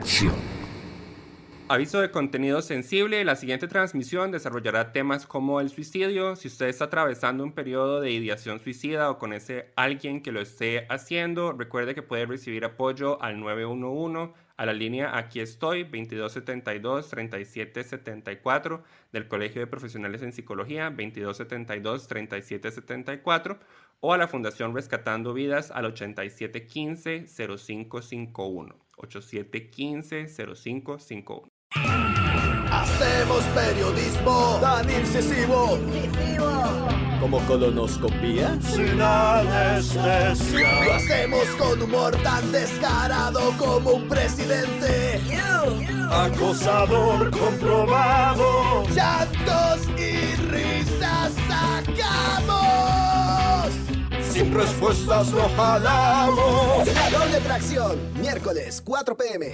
tracción. Aviso de contenido sensible, la siguiente transmisión desarrollará temas como el suicidio. Si usted está atravesando un periodo de ideación suicida o conoce a alguien que lo esté haciendo, recuerde que puede recibir apoyo al 911, a la línea Aquí Estoy, 2272-3774, del Colegio de Profesionales en Psicología, 2272-3774, o a la Fundación Rescatando Vidas al 8715-0551. 8715-0551. Hacemos periodismo tan incisivo como colonoscopía sin anestesia. Lo hacemos con humor tan descarado como un presidente. Acosador comprobado. Llantos y risas sacamos. Sin respuestas no jalamos. La doble tracción, miércoles 4 p.m.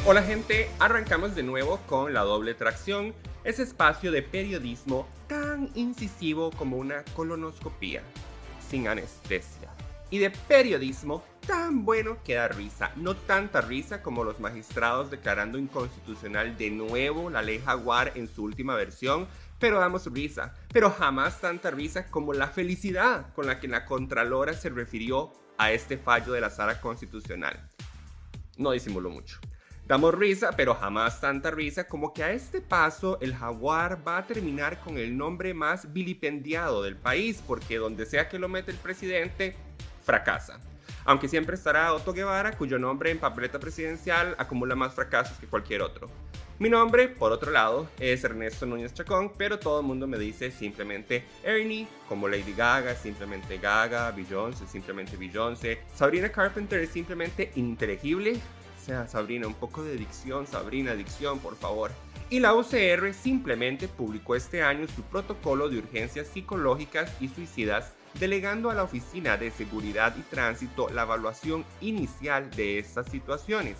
Hola gente, arrancamos de nuevo con La Doble Tracción, ese espacio de periodismo tan incisivo como una colonoscopía, sin anestesia, y de periodismo tan bueno que da risa, no tanta risa como los magistrados declarando inconstitucional de nuevo la ley Jaguar en su última versión, pero damos risa, pero jamás tanta risa como la felicidad con la que la Contralora se refirió a este fallo de la Sala Constitucional. No disimuló mucho. Damos risa, pero jamás tanta risa como que a este paso el Jaguar va a terminar con el nombre más vilipendiado del país, porque donde sea que lo mete el presidente, fracasa. Aunque siempre estará Otto Guevara, cuyo nombre en papeleta presidencial acumula más fracasos que cualquier otro. Mi nombre, por otro lado, es Ernesto Núñez Chacón, pero todo el mundo me dice simplemente Ernie, como Lady Gaga, simplemente Gaga, Beyoncé, simplemente Beyoncé. Sabrina Carpenter es simplemente ininteligible. O sea, Sabrina, un poco de dicción, Sabrina, dicción, por favor. Y la UCR simplemente publicó este año su protocolo de urgencias psicológicas y suicidas, delegando a la Oficina de Seguridad y Tránsito la evaluación inicial de estas situaciones,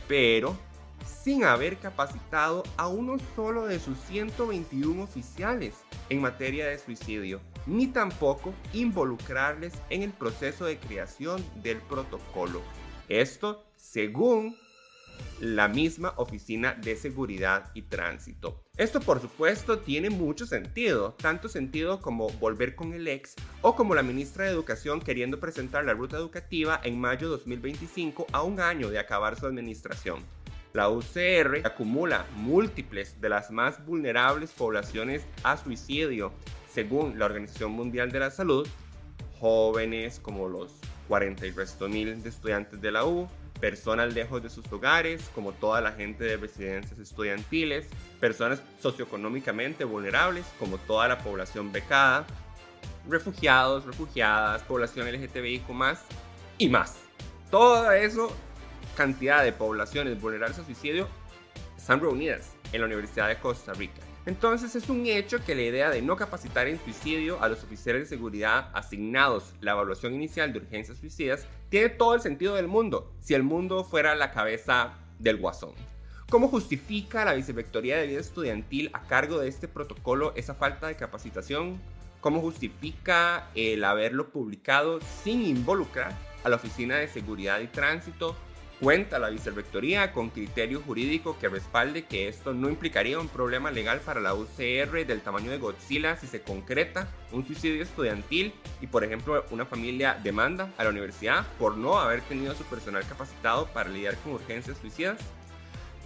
pero sin haber capacitado a uno solo de sus 121 oficiales en materia de suicidio, ni tampoco involucrarles en el proceso de creación del protocolo. Esto según la misma Oficina de Seguridad y Tránsito. Esto por supuesto tiene mucho sentido, tanto sentido como volver con el ex o como la ministra de Educación queriendo presentar la ruta educativa en mayo de 2025 a un año de acabar su administración. La UCR acumula múltiples de las más vulnerables poblaciones a suicidio, según la Organización Mundial de la Salud, jóvenes como los 40 y resto mil de estudiantes de la U, personas lejos de sus hogares, como toda la gente de residencias estudiantiles, personas socioeconómicamente vulnerables, como toda la población becada, refugiados, refugiadas, población LGTBIQ+, y más. Todo eso, cantidad de poblaciones vulnerables a suicidio, están reunidas en la Universidad de Costa Rica. Entonces es un hecho que la idea de no capacitar en suicidio a los oficiales de seguridad asignados la evaluación inicial de urgencias suicidas tiene todo el sentido del mundo, si el mundo fuera la cabeza del guasón. ¿Cómo justifica la Vicerrectoría de Vida Estudiantil a cargo de este protocolo esa falta de capacitación? ¿Cómo justifica el haberlo publicado sin involucrar a la Oficina de Seguridad y Tránsito? ¿Cuenta la Vicerrectoría con criterio jurídico que respalde que esto no implicaría un problema legal para la UCR del tamaño de Godzilla si se concreta un suicidio estudiantil y, por ejemplo, una familia demanda a la universidad por no haber tenido su personal capacitado para lidiar con urgencias suicidas?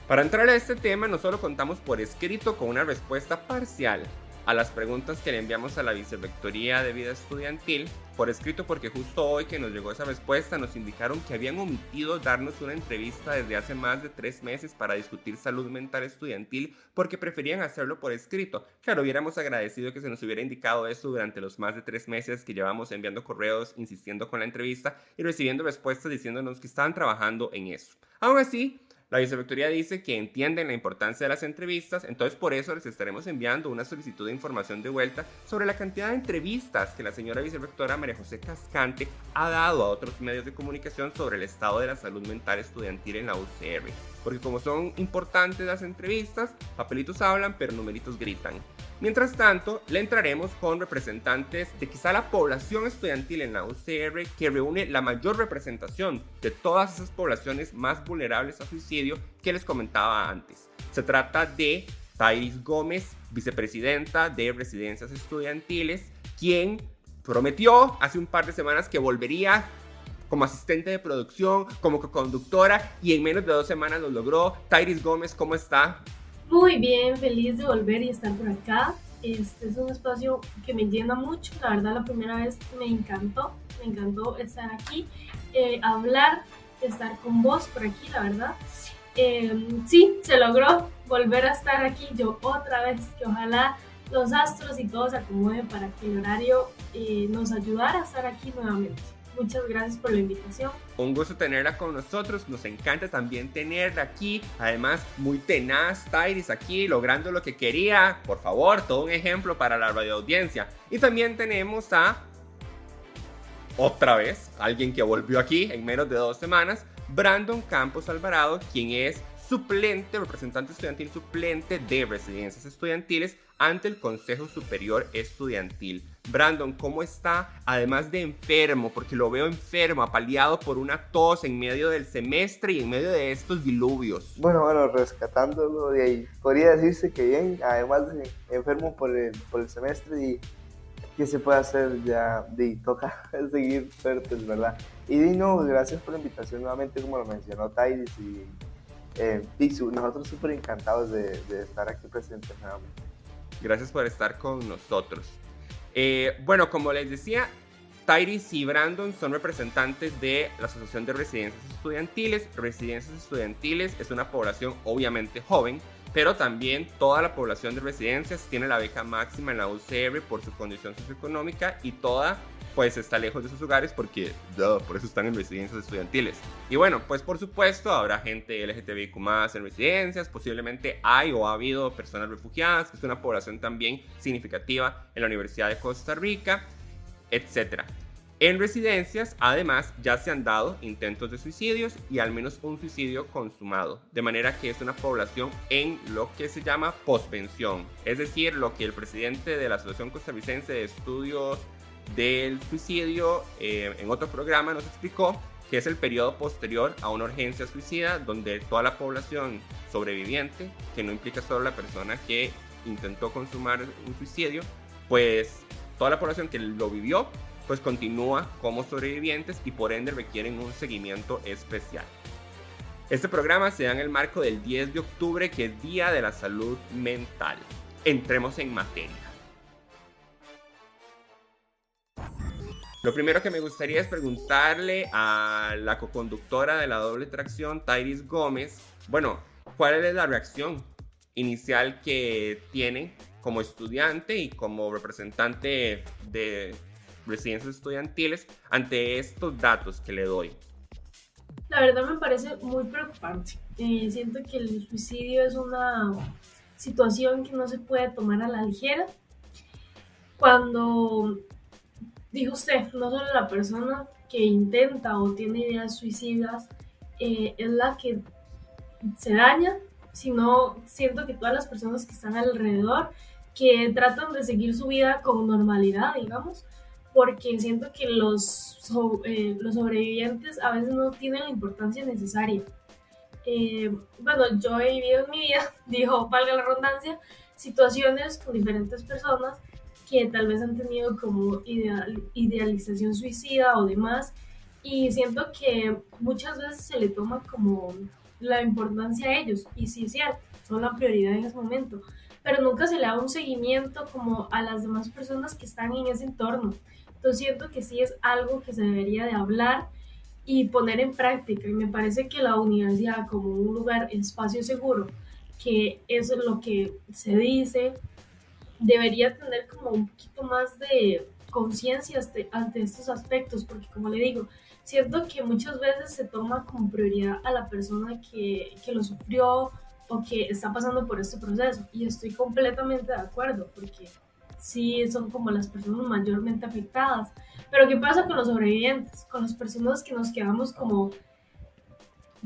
Para entrar a este tema, no solo contamos por escrito con una respuesta parcial a las preguntas que le enviamos a la Vicerrectoría de Vida Estudiantil, por escrito porque justo hoy que nos llegó esa respuesta nos indicaron que habían omitido darnos una entrevista desde hace más de 3 meses para discutir salud mental estudiantil porque preferían hacerlo por escrito. Claro, hubiéramos agradecido que se nos hubiera indicado eso durante los más de 3 meses que llevamos enviando correos, insistiendo con la entrevista y recibiendo respuestas diciéndonos que estaban trabajando en eso. Aún así, la Vicerrectoría dice que entienden la importancia de las entrevistas, entonces por eso les estaremos enviando una solicitud de información de vuelta sobre la cantidad de entrevistas que la señora Vicerrectora María José Cascante ha dado a otros medios de comunicación sobre el estado de la salud mental estudiantil en la UCR. Porque como son importantes las entrevistas, papelitos hablan pero numeritos gritan. Mientras tanto, le entraremos con representantes de quizá la población estudiantil en la UCR, que reúne la mayor representación de todas esas poblaciones más vulnerables a suicidio que les comentaba antes. Se trata de Thairis Gómez, vicepresidenta de Residencias Estudiantiles, quien prometió hace un par de semanas que volvería como asistente de producción, como co-conductora, y en menos de 2 semanas lo logró. Thairis Gómez, ¿cómo está? Muy bien, feliz de volver y estar por acá. Este es un espacio que me llena mucho. La verdad, la primera vez me encantó estar aquí, hablar, estar con vos por aquí, la verdad. Sí, se logró volver a estar aquí yo otra vez, que ojalá los astros y todo se acomoden para que el horario nos ayudara a estar aquí nuevamente. Muchas gracias por la invitación. Un gusto tenerla con nosotros, nos encanta también tenerla aquí, además muy tenaz Thairis aquí, logrando lo que quería, por favor, todo un ejemplo para la radioaudiencia. Y también tenemos a, otra vez, alguien que volvió aquí en menos de 2 semanas, Brandon Campos Alvarado, quien es suplente, representante estudiantil suplente de Residencias Estudiantiles ante el Consejo Superior Estudiantil. Brandon, ¿cómo está? Además de enfermo, porque lo veo enfermo, apaleado por una tos en medio del semestre y en medio de estos diluvios. Bueno, rescatándolo de ahí, podría decirse que bien, además de enfermo por el semestre y qué se puede hacer ya, toca seguir fuertes, ¿verdad? Y no, gracias por la invitación nuevamente, como lo mencionó Thairis, y nosotros súper encantados de estar aquí presentes nuevamente. Gracias por estar con nosotros. Bueno, como les decía, Thairis y Brandon son representantes de la Asociación de Residencias Estudiantiles. Residencias Estudiantiles es una población obviamente joven, pero también toda la población de residencias tiene la beca máxima en la UCR por su condición socioeconómica, y toda pues está lejos de sus hogares porque por eso están en residencias estudiantiles. Y bueno, pues por supuesto habrá gente LGTBIQ+ en residencias, posiblemente hay o ha habido personas refugiadas, que es una población también significativa en la Universidad de Costa Rica, etc. En residencias, además, ya se han dado intentos de suicidios y al menos un suicidio consumado, de manera que es una población en lo que se llama pospensión, es decir, lo que el presidente de la Asociación Costarricense de Estudios del Suicidio en otro programa nos explicó, que es el periodo posterior a una urgencia suicida, donde toda la población sobreviviente, que no implica solo la persona que intentó consumar un suicidio, pues toda la población que lo vivió, pues continúa como sobrevivientes y por ende requieren un seguimiento especial. Este programa se da en el marco del 10 de octubre, que es Día de la Salud Mental. Entremos en materia. Lo primero que me gustaría es preguntarle a la coconductora de la doble tracción, Thairis Gómez, bueno, ¿cuál es la reacción inicial que tiene como estudiante y como representante de residencias estudiantiles ante estos datos que le doy? La verdad me parece muy preocupante. Siento que el suicidio es una situación que no se puede tomar a la ligera. Cuando dijo usted, no solo la persona que intenta o tiene ideas suicidas es la que se daña, sino siento que todas las personas que están alrededor, que tratan de seguir su vida con normalidad, digamos, porque siento que los sobrevivientes a veces no tienen la importancia necesaria. Bueno, yo he vivido en mi vida, dijo, valga la redundancia, situaciones con diferentes personas que tal vez han tenido como idealización suicida o demás, y siento que muchas veces se le toma como la importancia a ellos, y sí es cierto, son la prioridad en ese momento, pero nunca se le da un seguimiento como a las demás personas que están en ese entorno. Entonces siento que sí es algo que se debería de hablar y poner en práctica, y me parece que la universidad como un lugar, espacio seguro, que es lo que se dice, debería tener como un poquito más de conciencia ante estos aspectos, porque como le digo, siento que muchas veces se toma como prioridad a la persona que lo sufrió o que está pasando por este proceso, y estoy completamente de acuerdo, porque sí son como las personas mayormente afectadas. Pero ¿qué pasa con los sobrevivientes? Con las personas que nos quedamos como,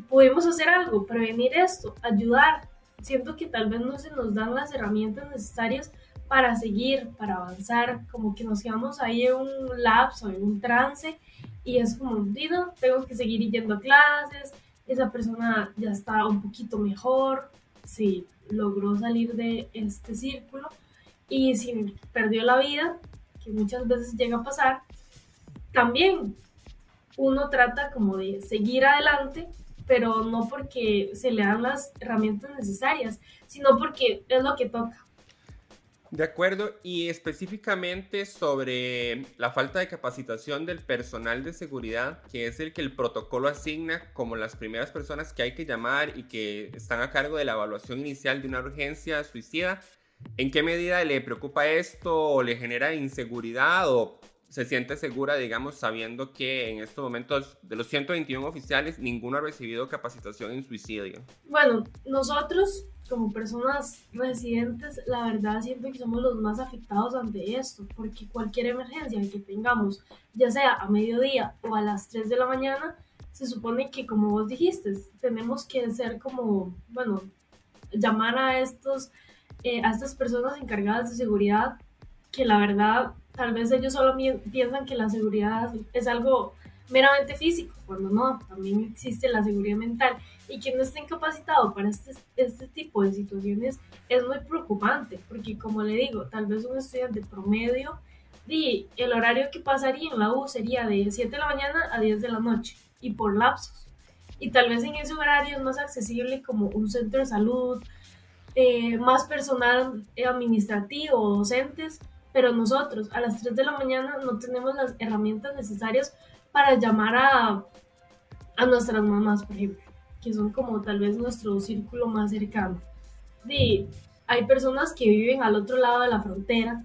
podemos hacer algo, prevenir esto, ayudar. Siento que tal vez no se nos dan las herramientas necesarias para seguir, para avanzar, como que nos quedamos ahí en un lapso, en un trance, y es como, digo, tengo que seguir yendo a clases, esa persona ya está un poquito mejor, sí, logró salir de este círculo, y si perdió la vida, que muchas veces llega a pasar, también uno trata como de seguir adelante, pero no porque se le dan las herramientas necesarias, sino porque es lo que toca. De acuerdo, y específicamente sobre la falta de capacitación del personal de seguridad, que es el que el protocolo asigna como las primeras personas que hay que llamar y que están a cargo de la evaluación inicial de una urgencia suicida. ¿En qué medida le preocupa esto o le genera inseguridad o se siente segura, digamos, sabiendo que en estos momentos de los 121 oficiales ninguno ha recibido capacitación en suicidio? Bueno, nosotros como personas residentes, la verdad siento que somos los más afectados ante esto, porque cualquier emergencia que tengamos, ya sea a mediodía o a las 3 de la mañana, se supone que como vos dijiste, tenemos que ser como, bueno, llamar a estas personas encargadas de seguridad, que la verdad tal vez ellos solo piensan que la seguridad es algo meramente físico, cuando no, también existe la seguridad mental, y quien no esté incapacitado para este tipo de situaciones es muy preocupante, porque como le digo, tal vez un estudiante promedio, y el horario que pasaría en la U sería de 7 de la mañana a 10 de la noche, y por lapsos. Y tal vez en ese horario es más accesible como un centro de salud, más personal administrativo o docentes, pero nosotros a las 3 de la mañana no tenemos las herramientas necesarias para llamar a nuestras mamás, por ejemplo, que son como tal vez nuestro círculo más cercano. Y hay personas que viven al otro lado de la frontera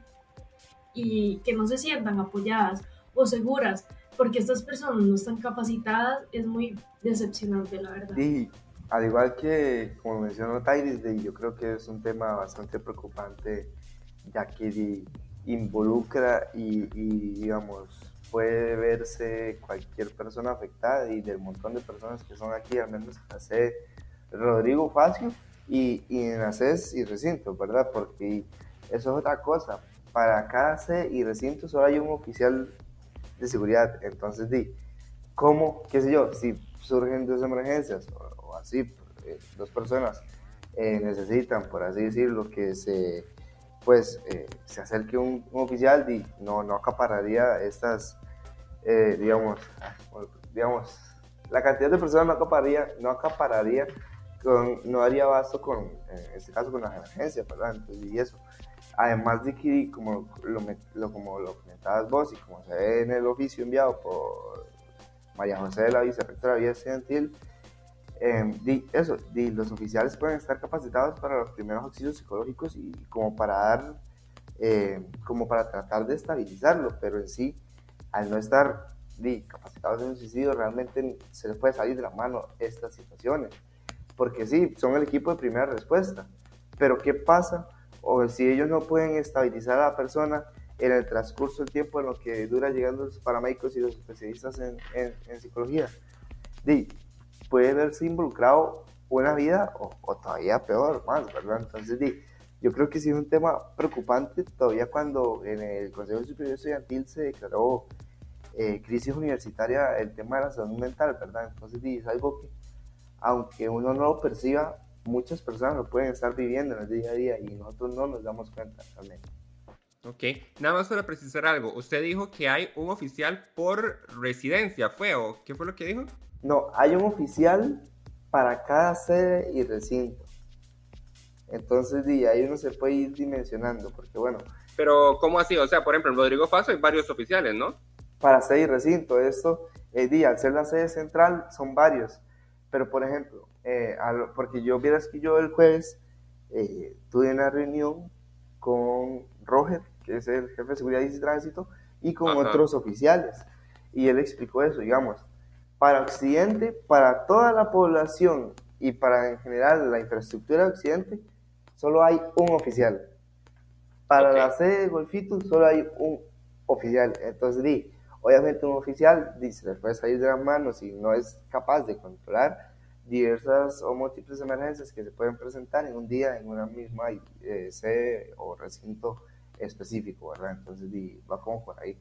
y que no se sientan apoyadas o seguras porque estas personas no están capacitadas, es muy decepcionante, la verdad. Y al igual que, como mencionó Tairis, yo creo que es un tema bastante preocupante, ya que involucra digamos, puede verse cualquier persona afectada, y del montón de personas que son aquí, al menos en la sede Rodrigo Facio y en la CES y recinto, ¿verdad? Porque eso es otra cosa. Para cada sede y recinto solo hay un oficial de seguridad. Entonces, ¿cómo, qué sé yo, si surgen dos emergencias o así, dos personas necesitan, por así decirlo, que se acerque un oficial, no acapararía estas, digamos, la cantidad de personas no acapararía, no haría abasto con, en este caso, con las emergencias, ¿verdad? Entonces, y eso. Además de que, como lo comentabas vos y como se ve en el oficio enviado por María José de la Vicerrectora de Vida Estudiantil, los oficiales pueden estar capacitados para los primeros auxilios psicológicos y como para dar, como para tratar de estabilizarlo, pero en sí, al no estar capacitados en un suicidio, realmente se les puede salir de la mano estas situaciones, porque sí, son el equipo de primera respuesta, pero ¿qué pasa? O si ellos no pueden estabilizar a la persona en el transcurso del tiempo en lo que dura llegando los paramédicos y los especialistas en psicología, puede verse involucrado una vida o todavía peor, más, ¿verdad? Entonces, yo creo que sí es un tema preocupante todavía cuando en el Consejo Superior Estudiantil se declaró crisis universitaria el tema de la salud mental, ¿verdad? Entonces, es algo que, aunque uno no lo perciba, muchas personas lo pueden estar viviendo en el día a día y nosotros no nos damos cuenta realmente. Ok, nada más para precisar algo. Usted dijo que hay un oficial por residencia, ¿fue? ¿O qué fue lo que dijo? No, hay un oficial para cada sede y recinto. Entonces, ahí uno se puede ir dimensionando, porque bueno. Pero, ¿cómo así? O sea, por ejemplo, en Rodrigo Faso hay varios oficiales, ¿no? Para sede y recinto, esto, al ser la sede central, son varios. Pero, por ejemplo, porque vieras que yo el jueves tuve una reunión con Roger, que es el jefe de seguridad y tránsito, y con otros oficiales. Y él explicó eso, digamos, para Occidente, para toda la población y para en general la infraestructura de Occidente, solo hay un oficial. Para la sede de Golfito, solo hay un oficial. Entonces, obviamente un oficial se le puede salir de las manos y no es capaz de controlar diversas o múltiples emergencias que se pueden presentar en un día en una misma sede o recinto específico, ¿verdad? Entonces va como por ahí.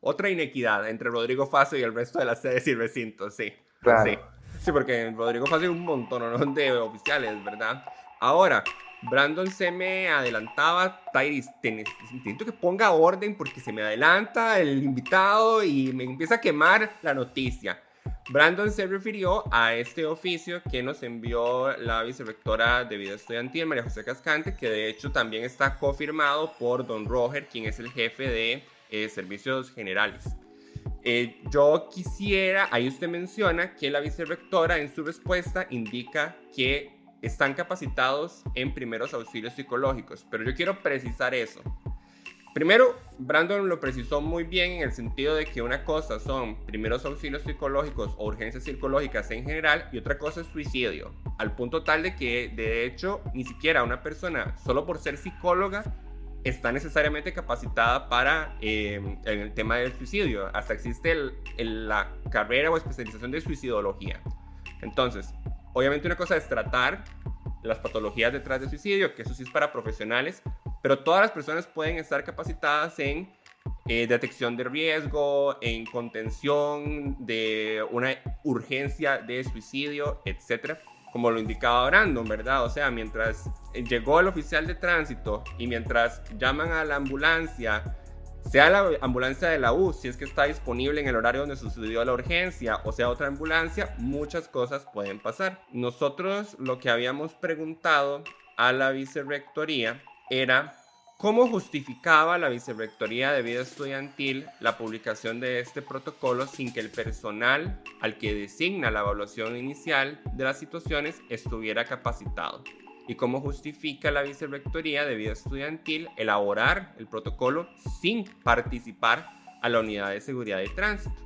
Otra inequidad entre Rodrigo Facio y el resto de las sedes y recintos, sí. Claro. Sí, sí, porque en Rodrigo Facio hay un montón, ¿no?, de oficiales, ¿verdad? Ahora, Brandon se me adelantaba. Tyrese, intento que ponga orden porque se me adelanta el invitado y me empieza a quemar la noticia. Brandon se refirió a este oficio que nos envió la vicerrectora de vida estudiantil, María José Cascante, que de hecho también está confirmado por don Roger, quien es el jefe de servicios generales. Yo quisiera, ahí usted menciona que la vicerrectora en su respuesta indica que están capacitados en primeros auxilios psicológicos, pero yo quiero precisar eso. Primero, Brandon lo precisó muy bien en el sentido de que una cosa son primeros auxilios psicológicos o urgencias psicológicas en general y otra cosa es suicidio, al punto tal de que de hecho ni siquiera una persona solo por ser psicóloga está necesariamente capacitada para el tema del suicidio. Hasta existe la carrera o especialización de suicidología. Entonces, obviamente una cosa es tratar las patologías detrás del suicidio, que eso sí es para profesionales, pero todas las personas pueden estar capacitadas en detección de riesgo, en contención de una urgencia de suicidio, etc. Como lo indicaba Brandon, ¿verdad? O sea, mientras llegó el oficial de tránsito y mientras llaman a la ambulancia, sea la ambulancia de la U, si es que está disponible en el horario donde sucedió la urgencia, o sea otra ambulancia, muchas cosas pueden pasar. Nosotros lo que habíamos preguntado a la vicerrectoría era cómo justificaba la vicerrectoría de vida estudiantil la publicación de este protocolo sin que el personal al que designa la evaluación inicial de las situaciones estuviera capacitado. Y cómo justifica la vicerrectoría de vida estudiantil elaborar el protocolo sin participar a la unidad de seguridad de tránsito.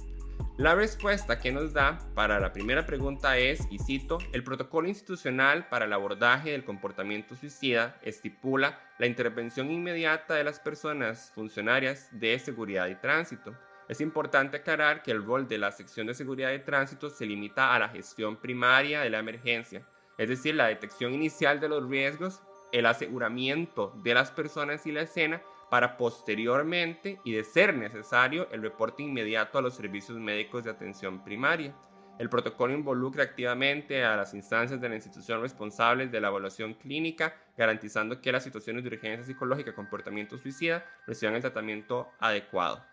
La respuesta que nos da para la primera pregunta es, y cito, el protocolo institucional para el abordaje del comportamiento suicida estipula la intervención inmediata de las personas funcionarias de seguridad y tránsito. Es importante aclarar que el rol de la sección de seguridad de tránsito se limita a la gestión primaria de la emergencia, es decir, la detección inicial de los riesgos, el aseguramiento de las personas y la escena, para posteriormente, y de ser necesario, el reporte inmediato a los servicios médicos de atención primaria. El protocolo involucra activamente a las instancias de la institución responsables de la evaluación clínica, garantizando que las situaciones de urgencia psicológica y comportamiento suicida reciban el tratamiento adecuado.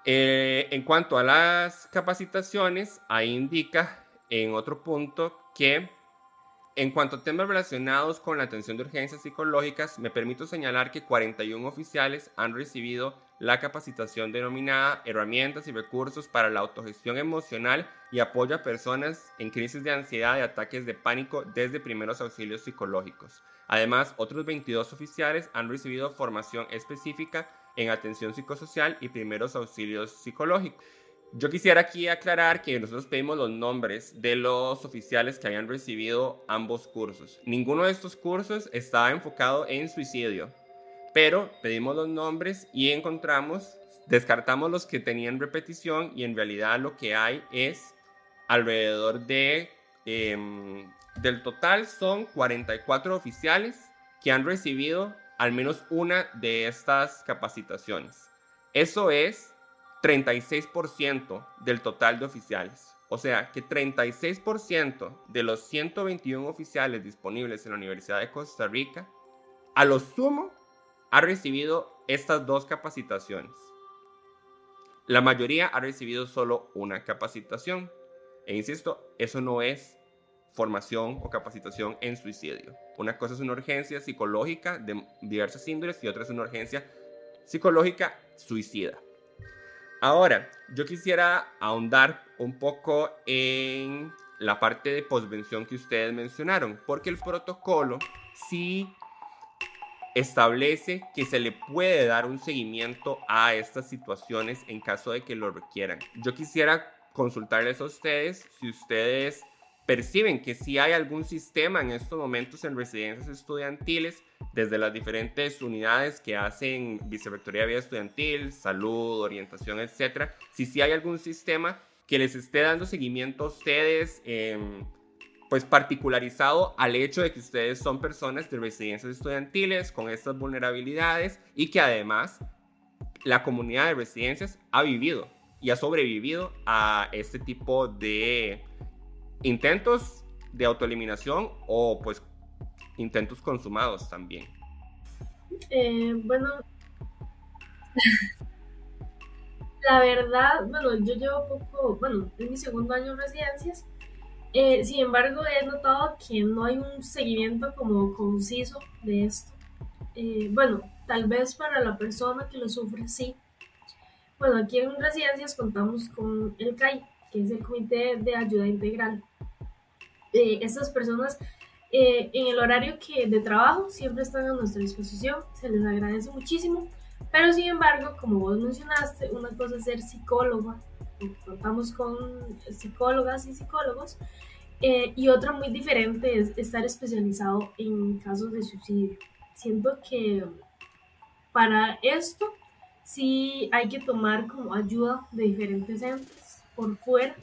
En cuanto a las capacitaciones, ahí indica en otro punto que en cuanto a temas relacionados con la atención de urgencias psicológicas, me permito señalar que 41 oficiales han recibido la capacitación denominada Herramientas y recursos para la autogestión emocional y apoyo a personas en crisis de ansiedad y ataques de pánico desde primeros auxilios psicológicos. Además, otros 22 oficiales han recibido formación específica en atención psicosocial y primeros auxilios psicológicos. Yo quisiera aquí aclarar que nosotros pedimos los nombres de los oficiales que habían recibido ambos cursos. Ninguno de estos cursos estaba enfocado en suicidio, pero pedimos los nombres y descartamos los que tenían repetición y en realidad lo que hay es alrededor de, del total son 44 oficiales que han recibido al menos una de estas capacitaciones. Eso es 36% del total de oficiales. O sea que 36% de los 121 oficiales disponibles en la Universidad de Costa Rica, a lo sumo, ha recibido estas dos capacitaciones. La mayoría ha recibido solo una capacitación. E insisto, eso no es formación o capacitación en suicidio. Una cosa es una urgencia psicológica de diversas índoles y otra es una urgencia psicológica suicida. Ahora, yo quisiera ahondar un poco en la parte de posvención que ustedes mencionaron, porque el protocolo sí establece que se le puede dar un seguimiento a estas situaciones en caso de que lo requieran. Yo quisiera consultarles a ustedes si ustedes perciben que sí hay algún sistema en estos momentos en residencias estudiantiles, desde las diferentes unidades que hacen Vicerrectoría de Vida Estudiantil, Salud, Orientación, etc. Si sí hay algún sistema que les esté dando seguimiento a ustedes, pues particularizado al hecho de que ustedes son personas de residencias estudiantiles con estas vulnerabilidades y que además la comunidad de residencias ha vivido y ha sobrevivido a este tipo de intentos de autoeliminación o pues intentos consumados también. Bueno, la verdad, bueno, yo llevo poco, bueno, es mi segundo año en residencias. Sin embargo, he notado que no hay un seguimiento como conciso de esto. Bueno, tal vez para la persona que lo sufre, sí. Bueno, aquí en residencias contamos con el CAI, que es el Comité de Ayuda Integral. Estas personas en el horario de trabajo siempre están a nuestra disposición, se les agradece muchísimo, pero sin embargo, como vos mencionaste, una cosa es ser psicóloga, contamos con psicólogas y psicólogos, y otra muy diferente es estar especializado en casos de suicidio. Siento que para esto sí hay que tomar como ayuda de diferentes entes por fuera,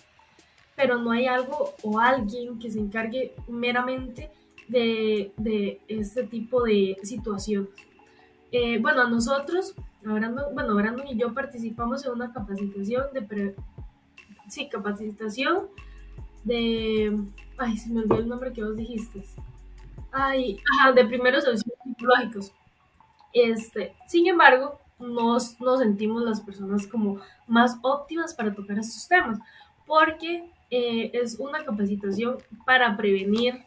pero no hay algo o alguien que se encargue meramente de este tipo de situaciones. Bueno, nosotros, Brandon y yo participamos en una capacitación capacitación de, ay, se me olvidó el nombre que vos dijiste. De primeros auxilios psicológicos. Sin embargo, nos sentimos las personas como más óptimas para tocar estos temas, porque es una capacitación para prevenir,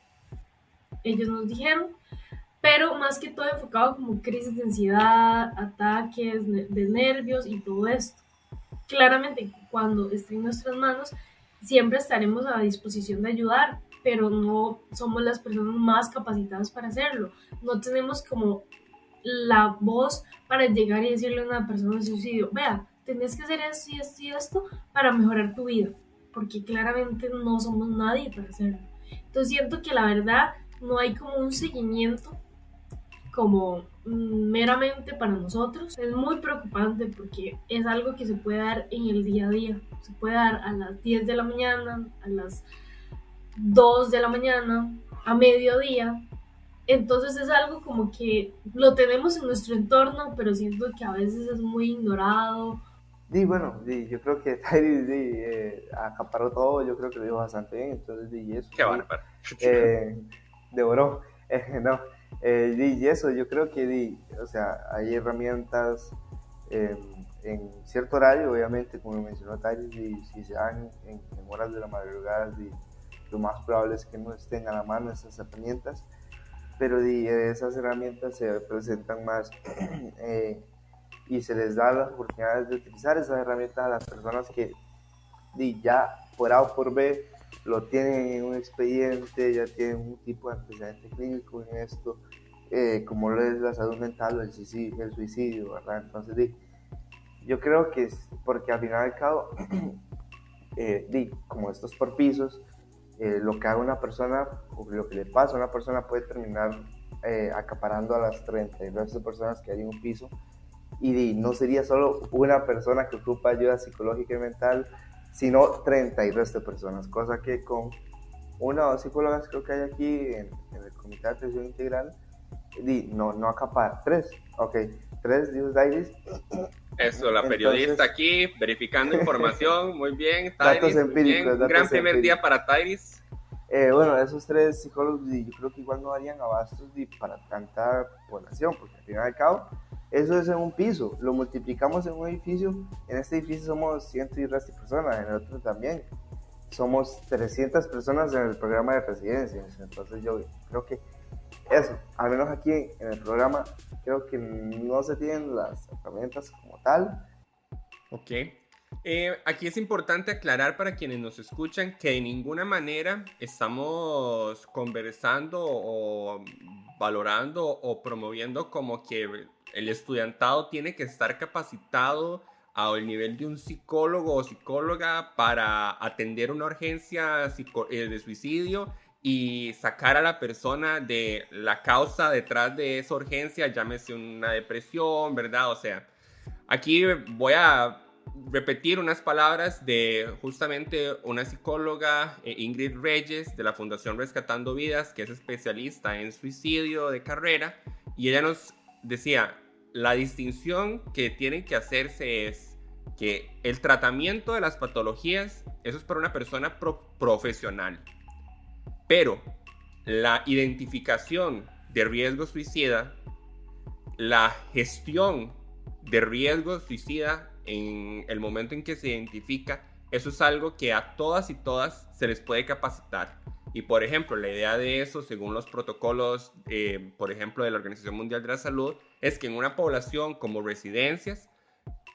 ellos nos dijeron, pero más que todo enfocado como crisis de ansiedad, ataques de nervios y todo esto. Claramente, cuando esté en nuestras manos, siempre estaremos a disposición de ayudar, pero no somos las personas más capacitadas para hacerlo. No tenemos como la voz para llegar y decirle a una persona de suicidio, vea, tenés que hacer esto y esto y esto para mejorar tu vida, porque claramente no somos nadie para hacerlo. Entonces siento que la verdad no hay como un seguimiento como meramente para nosotros. Es muy preocupante porque es algo que se puede dar en el día a día. Se puede dar a las 10 de la mañana, a las 2 de la mañana, a mediodía. Entonces es algo como que lo tenemos en nuestro entorno, pero siento que a veces es muy ignorado. Bueno, yo creo que Tyree acaparó todo, yo creo que lo dijo bastante bien, entonces eso. Qué bárbaro. Devoró. No, y eso, yo creo que o sea, hay herramientas en cierto horario, obviamente, como mencionó Tyree, si se dan en horas de la madrugada, lo más probable es que no estén a la mano esas herramientas, pero esas herramientas se presentan más y se les da las oportunidades de utilizar esas herramientas a las personas que ya por A o por B lo tienen en un expediente, ya tienen un tipo de antecedente clínico en esto, como lo es la salud mental o el suicidio, ¿verdad? Entonces, yo creo que es porque al final y al cabo, como esto es por pisos, lo que haga una persona, o lo que le pasa a una persona puede terminar acaparando a las 30 y el resto de personas que hay en un piso, y no sería solo una persona que ocupa ayuda psicológica y mental, sino 30 y el resto de personas, cosa que con una o dos psicólogas creo que hay aquí en el Comité de Atención Integral, no acapar. 3, ok, 3, dijo Dairis. Eso, la periodista entonces, aquí verificando información, muy bien, Datos empíricos. Un gran primer día para Tyrese. Bueno, esos 3 psicólogos yo creo que igual no darían abastos para tanta población, porque al final y al cabo eso es en un piso, lo multiplicamos en un edificio, en este edificio somos 100 y resto de personas, en el otro también, somos 300 personas en el programa de residencias, entonces yo creo que eso, al menos aquí en el programa, creo que no se tienen las herramientas como tal. Ok. Aquí es importante aclarar para quienes nos escuchan que de ninguna manera estamos conversando o valorando o promoviendo como que el estudiantado tiene que estar capacitado al nivel de un psicólogo o psicóloga para atender una urgencia de suicidio y sacar a la persona de la causa detrás de esa urgencia, llámese una depresión, ¿verdad? O sea, aquí voy a repetir unas palabras de justamente una psicóloga, Ingrid Reyes, de la Fundación Rescatando Vidas, que es especialista en suicidio de carrera, y ella nos decía, la distinción que tiene que hacerse es que el tratamiento de las patologías, eso es para una persona profesional, pero la identificación de riesgo suicida, la gestión de riesgo suicida en el momento en que se identifica, eso es algo que a todas y todas se les puede capacitar. Y por ejemplo, la idea de eso, según los protocolos, por ejemplo, de la Organización Mundial de la Salud, es que en una población como residencias,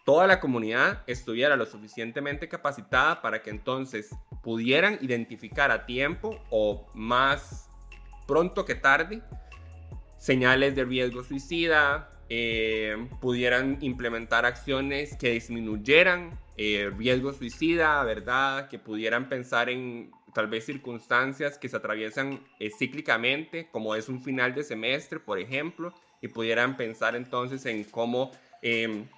toda la comunidad estuviera lo suficientemente capacitada para que entonces pudieran identificar a tiempo o más pronto que tarde señales de riesgo suicida, pudieran implementar acciones que disminuyeran riesgo suicida, ¿verdad? Que pudieran pensar en tal vez circunstancias que se atraviesan cíclicamente, como es un final de semestre, por ejemplo, y pudieran pensar entonces en cómo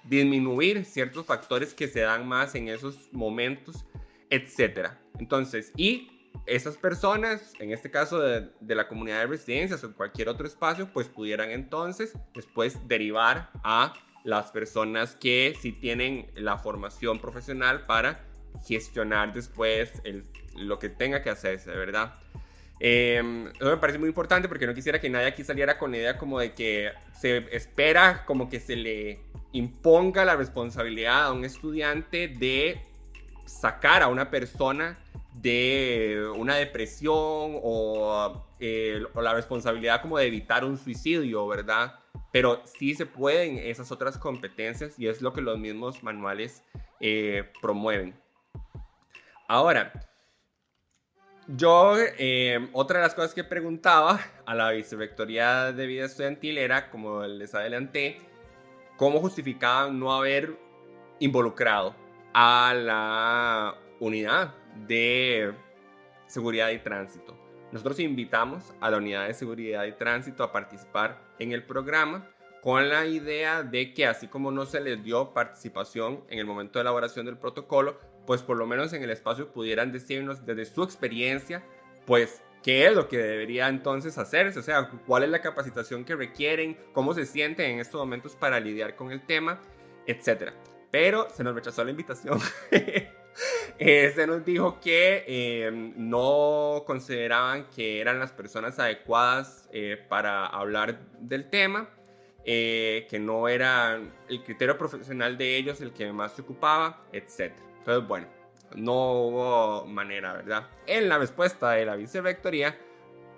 disminuir ciertos factores que se dan más en esos momentos, etcétera. Entonces, y esas personas, en este caso de la comunidad de residencias o cualquier otro espacio, pues pudieran entonces después derivar a las personas que sí tienen la formación profesional para gestionar después lo que tenga que hacerse, ¿verdad? Eso me parece muy importante porque no quisiera que nadie aquí saliera con la idea como de que se espera como que se le imponga la responsabilidad a un estudiante de sacar a una persona de una depresión o la responsabilidad como de evitar un suicidio, ¿verdad? Pero sí se pueden esas otras competencias y es lo que los mismos manuales promueven. Ahora, yo, otra de las cosas que preguntaba a la Vicerrectoría de Vida Estudiantil era, como les adelanté, cómo justificaban no haber involucrado a la unidad de seguridad y tránsito. Nosotros invitamos a la unidad de seguridad y tránsito a participar en el programa con la idea de que así como no se les dio participación en el momento de elaboración del protocolo, pues por lo menos en el espacio pudieran decirnos desde su experiencia, pues qué es lo que debería entonces hacerse, o sea, cuál es la capacitación que requieren, cómo se sienten en estos momentos para lidiar con el tema, etcétera. Pero se nos rechazó la invitación. Se nos dijo que no consideraban que eran las personas adecuadas para hablar del tema, que no era el criterio profesional de ellos el que más se ocupaba, etc. Entonces, bueno, no hubo manera, ¿verdad? En la respuesta de la vicerrectoría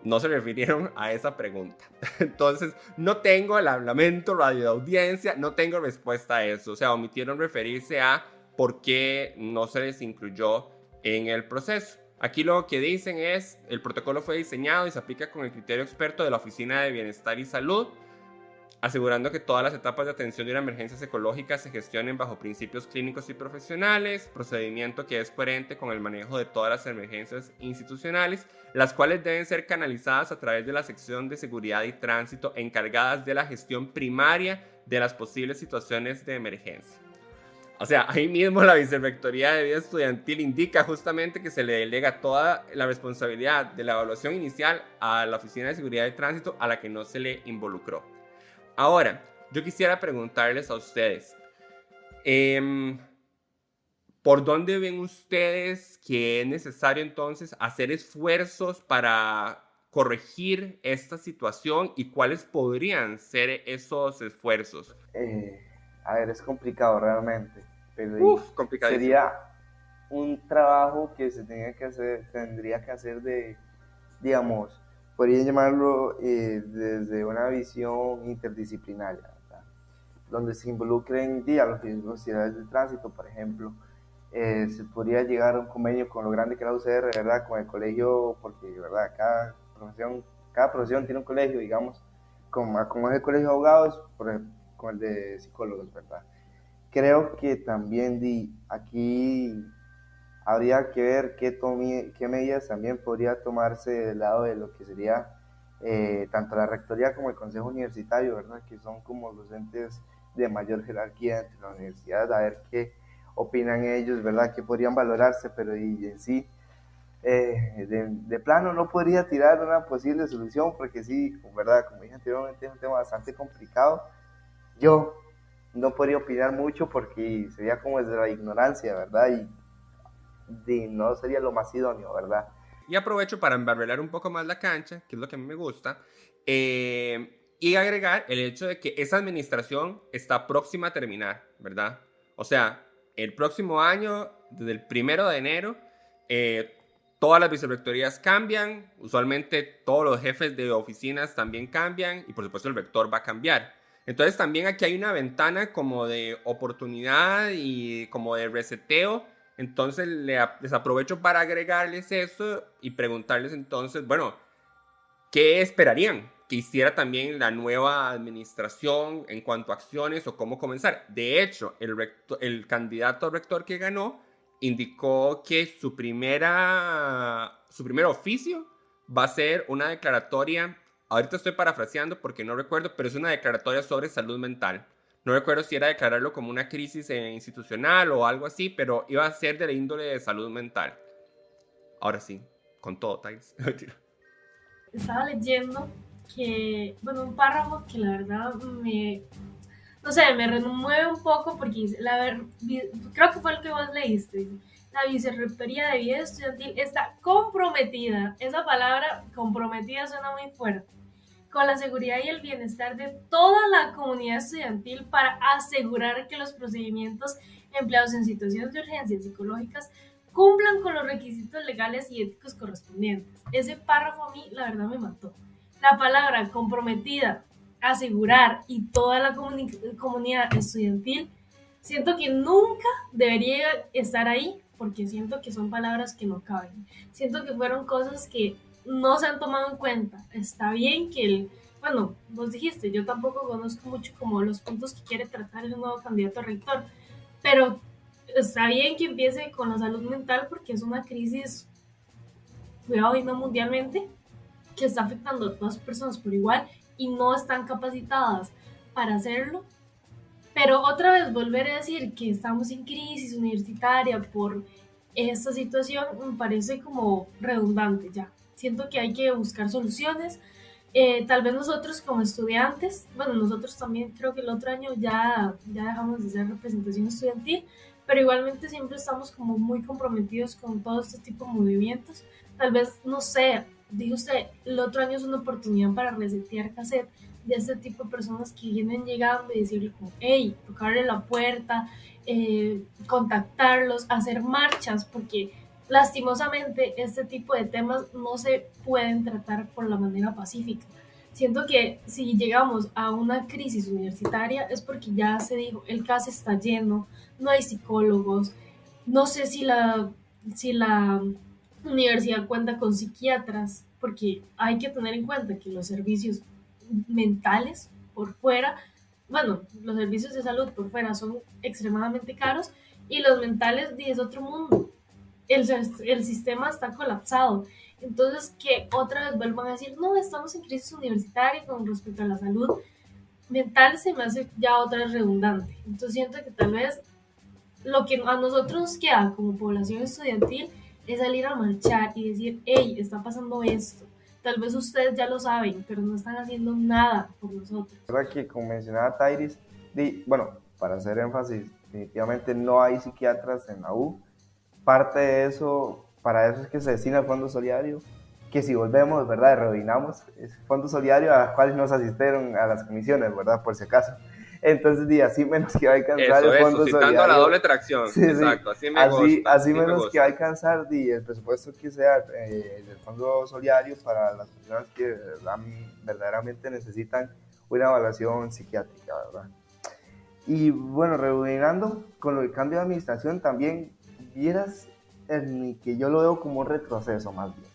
no se refirieron a esa pregunta. Entonces, no tengo, lamento, radio de audiencia, no tengo respuesta a eso. O sea, omitieron referirse a por qué no se les incluyó en el proceso. Aquí lo que dicen es, el protocolo fue diseñado y se aplica con el criterio experto de la Oficina de Bienestar y Salud, asegurando que todas las etapas de atención de una emergencia ecológica se gestionen bajo principios clínicos y profesionales, procedimiento que es coherente con el manejo de todas las emergencias institucionales, las cuales deben ser canalizadas a través de la sección de seguridad y tránsito encargadas de la gestión primaria de las posibles situaciones de emergencia. O sea, ahí mismo la Vicerrectoría de Vida Estudiantil indica justamente que se le delega toda la responsabilidad de la evaluación inicial a la Oficina de Seguridad y Tránsito, a la que no se le involucró. Ahora, yo quisiera preguntarles a ustedes, ¿por dónde ven ustedes que es necesario entonces hacer esfuerzos para corregir esta situación y cuáles podrían ser esos esfuerzos? A ver, es complicado realmente, pero Complicadísimo. sería un trabajo que se tendría que hacer de, digamos, podría llamarlo desde una visión interdisciplinaria, ¿verdad? Donde se involucren las velocidades de tránsito, por ejemplo. Se podría llegar a un convenio con lo grande que es la UCR, ¿verdad? Con el colegio, porque ¿verdad? Cada profesión tiene un colegio, digamos, como es el colegio de abogados, con el de psicólogos, ¿verdad? Creo que también aquí habría que ver qué medidas también podría tomarse del lado de lo que sería tanto la rectoría como el consejo universitario, ¿verdad? Que son como los entes de mayor jerarquía entre la universidad, a ver qué opinan ellos, ¿verdad? Que podrían valorarse, pero y en sí, de plano no podría tirar una posible solución, porque sí, ¿verdad? Como dije anteriormente, es un tema bastante complicado. Yo no podría opinar mucho porque sería como desde la ignorancia, ¿verdad? Y no sería lo más idóneo, ¿verdad? Y aprovecho para embarbelar un poco más la cancha, que es lo que a mí me gusta, y agregar el hecho de que esa administración está próxima a terminar, ¿verdad? O sea, el próximo año, desde el 1 de enero, todas las vicerrectorías cambian, usualmente todos los jefes de oficinas también cambian, y por supuesto el rector va a cambiar. Entonces también aquí hay una ventana como de oportunidad y como de reseteo. Entonces les aprovecho para agregarles eso y preguntarles entonces, bueno, ¿qué esperarían que hiciera también la nueva administración en cuanto a acciones o cómo comenzar? De hecho, el candidato rector que ganó indicó que su primer oficio va a ser una declaratoria, ahorita estoy parafraseando porque no recuerdo, pero es una declaratoria sobre salud mental. No recuerdo si era declararlo como una crisis institucional o algo así, pero iba a ser de la índole de salud mental. Ahora sí, con todo, Thais. Estaba leyendo que, bueno, un párrafo que la verdad no sé, me remueve un poco porque dice, creo que fue el que vos leíste, dice, la Vicerrectoría de Vida Estudiantil está comprometida, esa palabra comprometida suena muy fuerte, con la seguridad y el bienestar de toda la comunidad estudiantil para asegurar que los procedimientos empleados en situaciones de urgencias psicológicas cumplan con los requisitos legales y éticos correspondientes. Ese párrafo a mí, la verdad, me mató. La palabra comprometida, asegurar y toda la comunidad estudiantil, siento que nunca debería estar ahí porque siento que son palabras que no caben. Siento que fueron cosas que no se han tomado en cuenta. Está bien que bueno, vos dijiste, yo tampoco conozco mucho como los puntos que quiere tratar el nuevo candidato a rector, pero está bien que empiece con la salud mental porque es una crisis, cuidado y no mundialmente, que está afectando a todas las personas por igual y no están capacitadas para hacerlo. Pero otra vez volver a decir que estamos en crisis universitaria por esta situación me parece como redundante ya. Siento que hay que buscar soluciones. Tal vez nosotros como estudiantes, bueno, nosotros también creo que el otro año ya dejamos de hacer representación estudiantil, pero igualmente siempre estamos como muy comprometidos con todo este tipo de movimientos. Tal vez, no sé, dijo usted, el otro año es una oportunidad para resetear cassette de este tipo de personas que vienen llegando y decirle como, hey, tocarle la puerta, contactarlos, hacer marchas, porque lastimosamente este tipo de temas no se pueden tratar por la manera pacífica. Siento que si llegamos a una crisis universitaria es porque ya se dijo, el CAS está lleno, no hay psicólogos, no sé si la universidad cuenta con psiquiatras, porque hay que tener en cuenta que los servicios mentales por fuera, bueno, los servicios de salud por fuera son extremadamente caros y los mentales es otro mundo. El sistema está colapsado. Entonces, que otra vez vuelvan a decir, no, estamos en crisis universitaria con respecto a la salud mental, se me hace ya otra vez redundante. Entonces, siento que tal vez lo que a nosotros nos queda como población estudiantil es salir a marchar y decir, hey, está pasando esto. Tal vez ustedes ya lo saben, pero no están haciendo nada por nosotros. Verdad que, como mencionaba Tairis, bueno, para hacer énfasis, definitivamente no hay psiquiatras en la U. Parte de eso, para eso es que se destina el Fondo Solidario, que si volvemos, ¿verdad?, reordinamos, es Fondo Solidario a los cuales nos asistieron a las comisiones, ¿verdad?, por si acaso. Entonces, así menos que va a alcanzar el Fondo Solidario. Citando a la doble tracción, sí, exacto, sí. Así me gusta. Así menos que va a alcanzar el presupuesto que sea del Fondo Solidario para las personas que verdaderamente necesitan una evaluación psiquiátrica, ¿verdad? Y bueno, reordinando con el cambio de administración también, vieras que yo lo veo como un retroceso más bien.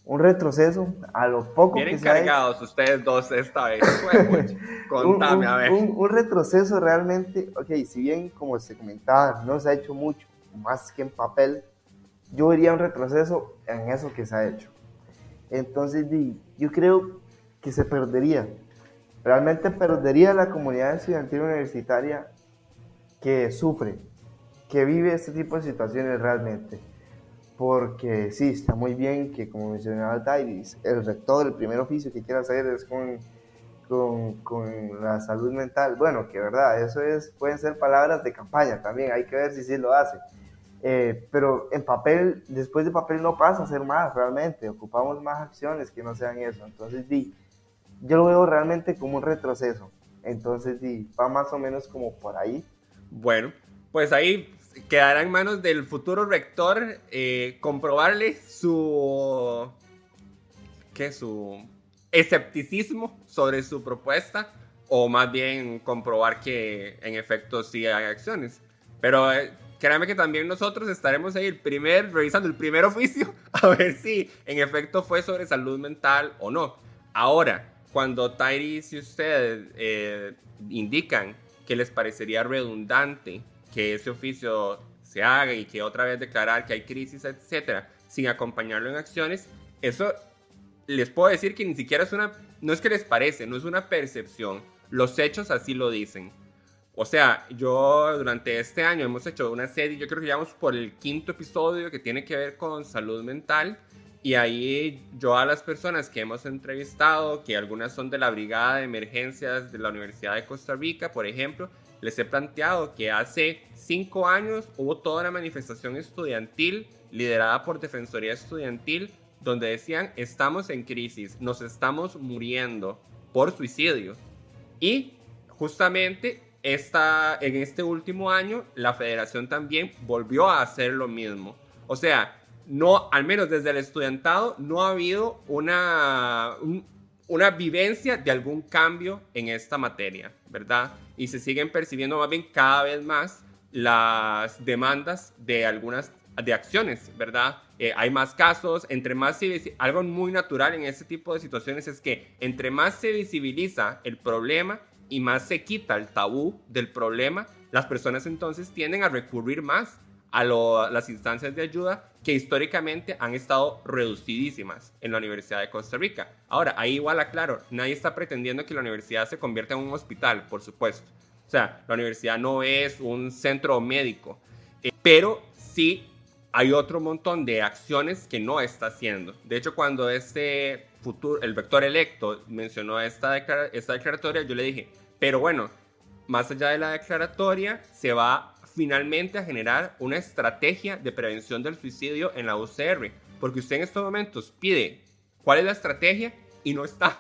Un retroceso a lo poco Vienen que se ha hecho. cargados ustedes dos esta vez. Contame, a ver. Un retroceso realmente, ok, si bien como se comentaba, no se ha hecho mucho, más que en papel, yo vería un retroceso en eso que se ha hecho. Entonces, yo creo que se perdería. Realmente perdería la comunidad estudiantil universitaria que sufre que vive este tipo de situaciones realmente. Porque sí, está muy bien que, como mencionaba Tairis, el rector, el primer oficio que quiera hacer es con la salud mental. Bueno, que verdad, eso pueden ser palabras de campaña también, hay que ver si sí lo hace. Pero en papel, después de papel no pasa a ser más realmente, ocupamos más acciones que no sean eso. Entonces, yo lo veo realmente como un retroceso. Entonces, va más o menos como por ahí. Bueno, pues ahí quedará en manos del futuro rector comprobarle su escepticismo sobre su propuesta, o más bien comprobar que en efecto sí hay acciones. Pero créanme que también nosotros estaremos ahí revisando el primer oficio a ver si en efecto fue sobre salud mental o no. Ahora, cuando Tyrese y ustedes indican que les parecería redundante que ese oficio se haga y que otra vez declarar que hay crisis, etcétera, sin acompañarlo en acciones, eso les puedo decir que ni siquiera no es que les parece, no es una percepción, los hechos así lo dicen. O sea, yo durante este año hemos hecho una serie, yo creo que llevamos por el 5º episodio que tiene que ver con salud mental, y ahí yo a las personas que hemos entrevistado, que algunas son de la Brigada de Emergencias de la Universidad de Costa Rica, por ejemplo, les he planteado que hace 5 años hubo toda una manifestación estudiantil liderada por Defensoría Estudiantil, donde decían, estamos en crisis, nos estamos muriendo por suicidio. Y justamente en este último año, la federación también volvió a hacer lo mismo. O sea, no, al menos desde el estudiantado, no ha habido una vivencia de algún cambio en esta materia, ¿verdad? Y se siguen percibiendo más bien cada vez más las demandas de algunas de acciones, ¿verdad? Hay más casos, algo muy natural en este tipo de situaciones es que entre más se visibiliza el problema y más se quita el tabú del problema, las personas entonces tienden a recurrir más a las instancias de ayuda que históricamente han estado reducidísimas en la Universidad de Costa Rica. Ahora, ahí igual aclaro, nadie está pretendiendo que la universidad se convierta en un hospital, por supuesto. O sea, la universidad no es un centro médico, pero sí hay otro montón de acciones que no está haciendo. De hecho, cuando el rector electo mencionó esta declaratoria, yo le dije, pero bueno, más allá de la declaratoria, se va finalmente a generar una estrategia de prevención del suicidio en la UCR, porque usted en estos momentos pide cuál es la estrategia y no está.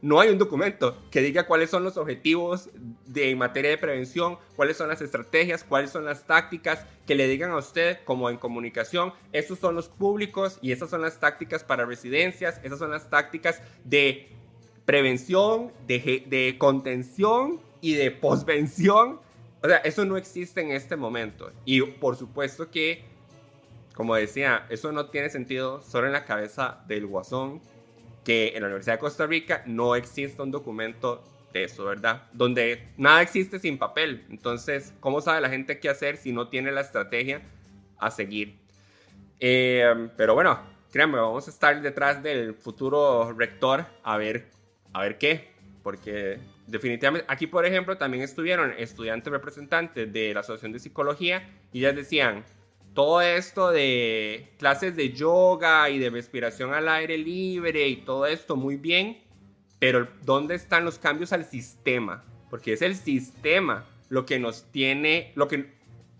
No hay un documento que diga cuáles son los objetivos en materia de prevención, cuáles son las estrategias, cuáles son las tácticas, que le digan a usted, como en comunicación, estos son los públicos y estas son las tácticas para residencias, esas son las tácticas de prevención, de contención y de posvención. O sea, eso no existe en este momento. Y por supuesto que, como decía, eso no tiene sentido solo en la cabeza del guasón, que en la Universidad de Costa Rica no existe un documento de eso, ¿verdad? Donde nada existe sin papel. Entonces, ¿cómo sabe la gente qué hacer si no tiene la estrategia a seguir? Pero bueno, créanme, vamos a estar detrás del futuro rector a ver qué. Porque definitivamente, aquí por ejemplo también estuvieron estudiantes representantes de la Asociación de Psicología y ellas decían, todo esto de clases de yoga y de respiración al aire libre y todo esto muy bien, pero ¿dónde están los cambios al sistema? Porque es el sistema lo que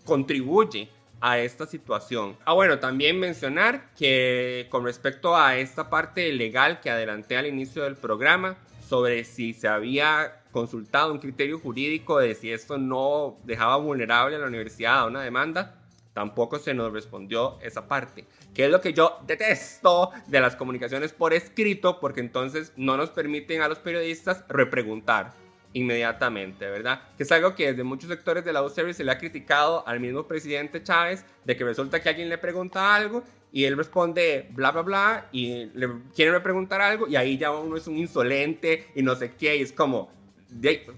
contribuye a esta situación. Bueno, también mencionar que con respecto a esta parte legal que adelanté al inicio del programa, sobre si se había consultado un criterio jurídico de si esto no dejaba vulnerable a la universidad a una demanda, tampoco se nos respondió esa parte, que es lo que yo detesto de las comunicaciones por escrito, porque entonces no nos permiten a los periodistas repreguntar inmediatamente, ¿verdad? Que es algo que desde muchos sectores de la UCR se le ha criticado al mismo presidente Chávez, de que resulta que alguien le pregunta algo y él responde bla, bla, bla, y le quieren repreguntar algo y ahí ya uno es un insolente y no sé qué, y es como,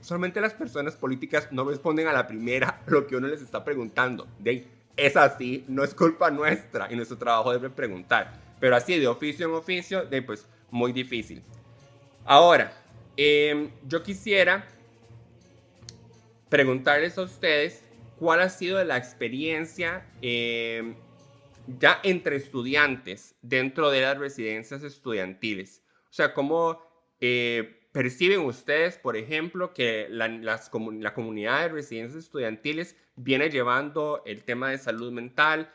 solamente las personas políticas no responden a la primera lo que uno les está preguntando, es así, no es culpa nuestra y nuestro trabajo debe preguntar, pero así de oficio en oficio, pues muy difícil. Ahora, yo quisiera preguntarles a ustedes ¿cuál ha sido la experiencia ya entre estudiantes dentro de las residencias estudiantiles? O sea, ¿cómo perciben ustedes, por ejemplo, que la comunidad de residencias estudiantiles viene llevando el tema de salud mental?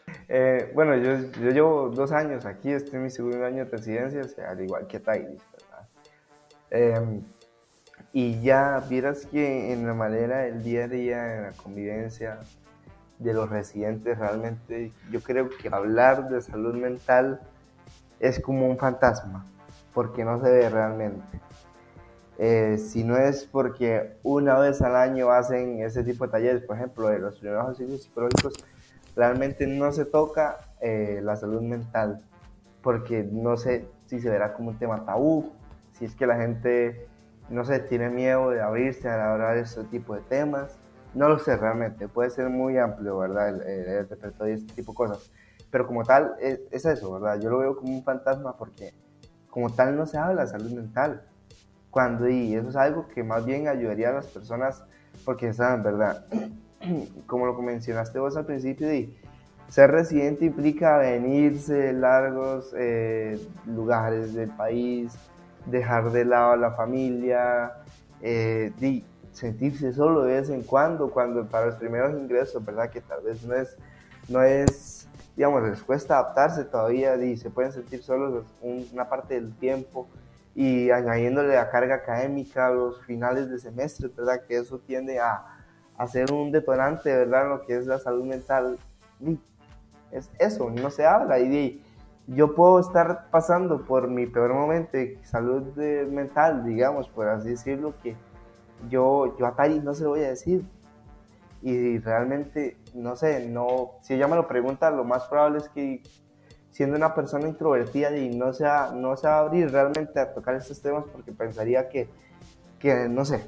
Bueno, yo llevo 2 años aquí, estoy en mi segundo año de residencia, o sea, al igual que Tairis, ¿verdad? Y ya vieras que en la manera del día a día, en la convivencia de los residentes, realmente yo creo que hablar de salud mental es como un fantasma, porque no se ve realmente. Si no es porque una vez al año hacen ese tipo de talleres, por ejemplo, de los primeros auxilios psicológicos, realmente no se toca la salud mental, porque no sé si se verá como un tema tabú, si es que la gente, no sé, tiene miedo de abrirse a hablar de este tipo de temas. No lo sé realmente, puede ser muy amplio, ¿verdad? El repertorio de este tipo de cosas. Pero como tal, es eso, ¿verdad? Yo lo veo como un fantasma porque como tal no se habla de salud mental. Y eso es algo que más bien ayudaría a las personas, porque saben, ¿verdad? Como lo mencionaste vos al principio, ser residente implica venirse de largos lugares del país, dejar de lado a la familia, sentirse solo de vez en cuando para los primeros ingresos, ¿verdad? Que tal vez no es, digamos, les cuesta adaptarse todavía y se pueden sentir solos una parte del tiempo, y añadiéndole la carga académica a los finales de semestre, ¿verdad? Que eso tiende a ser un detonante, ¿verdad? En lo que es la salud mental. Y es eso, no se habla. Y yo puedo estar pasando por mi peor momento de salud mental, digamos, por así decirlo, que yo a Tari no se lo voy a decir. Y realmente, no sé, si ella me lo pregunta, lo más probable es que, siendo una persona introvertida, y no se va a abrir realmente a tocar estos temas, porque pensaría que no sé,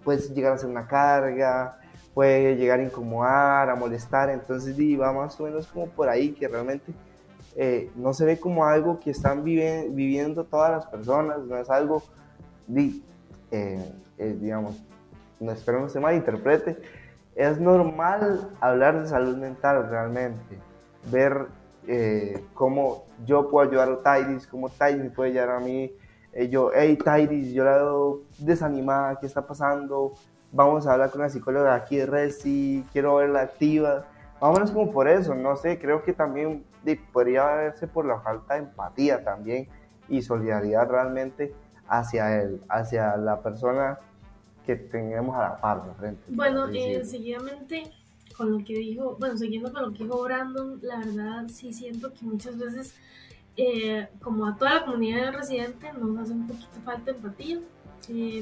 puede llegar a ser una carga, puede llegar a incomodar, a molestar. Entonces va más o menos como por ahí, que realmente no se ve como algo que están viviendo todas las personas, no es algo, digamos, no, espero no se malinterprete, es normal hablar de salud mental realmente, ver cómo yo puedo ayudar a Tairis, cómo Tairis me puede ayudar a mí. Hey Tairis, yo la veo desanimada, ¿qué está pasando? Vamos a hablar con la psicóloga aquí de Resi, quiero verla activa. Más o menos como por eso, no sé, creo que también podría verse por la falta de empatía también y solidaridad realmente hacia la persona que tengamos a la par de frente. Bueno, seguidamente con lo que dijo, bueno, siguiendo con lo que dijo Brandon, la verdad sí siento que muchas veces, como a toda la comunidad residente, nos hace un poquito falta empatía.